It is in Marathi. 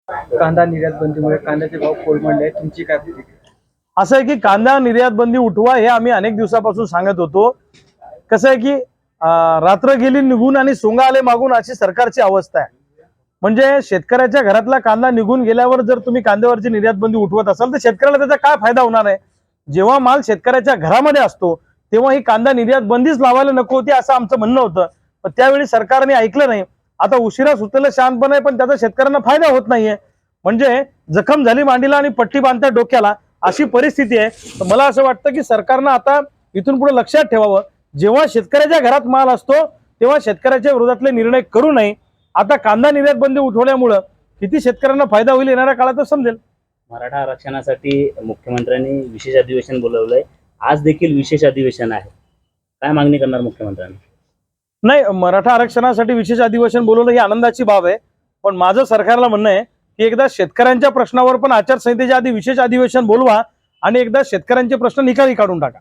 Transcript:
कांदा निर्यात बंदीमुळे कांद्याचे भाव कोलमडले, तुमची काय प्रतिक्रिया? असं आहे की कांदा निर्यात बंदी उठवा हे आम्ही अनेक दिवसापासून सांगत होतो। कसं आहे की रात्र गेली निघून आणि सोंगा आले मागून अशी सरकारची अवस्था आहे। म्हणजे शेतकऱ्याच्या घरातला कांदा निघून गेल्यावर जर तुम्ही कांद्यावरची निर्यात बंदी उठवत असाल तर शेतकऱ्याला त्याचा काय फायदा होणार आहे? जेव्हा माल शेतकऱ्याच्या घरामध्ये असतो तेव्हा ही कांदा निर्यात बंदीच लावायला नको होती असं आमचं म्हणणं होतं, पण त्यावेळी सरकारने ऐकलं नाही। आता उशिरा सुचलेलं शांतपण आहे, पण त्याचा शेतकऱ्यांना फायदा होत नाहीये। म्हणजे जखम झाली मांडीला आणि पट्टी बांधता डोक्याला अशी परिस्थिती आहे। तर मला असं वाटतं की सरकारनं आता इथून पुढे लक्षात ठेवावं, जेव्हा शेतकऱ्याच्या घरात माल असतो तेव्हा शेतकऱ्याच्या विरोधातले निर्णय करू नये। आता कांदा निर्यात बंदी उठवल्यामुळे किती शेतकऱ्यांना फायदा होईल येणाऱ्या काळातच समजेल। मराठा आरक्षणासाठी मुख्यमंत्र्यांनी विशेष अधिवेशन बोलवलंय, आज देखील विशेष अधिवेशन आहे, काय मागणी करणार मुख्यमंत्र्यांनी? नाही, मराठा आरक्षणासाठी विशेष अधिवेशन बोलवलं ही आनंदाची बाब आहे, पण माझं सरकारला म्हणणं आहे की एकदा शेतकऱ्यांच्या प्रश्नावर पण आचारसंहितेच्या आधी विशेष अधिवेशन बोलवा आणि एकदा शेतकऱ्यांचे प्रश्न निकाली काढून टाका।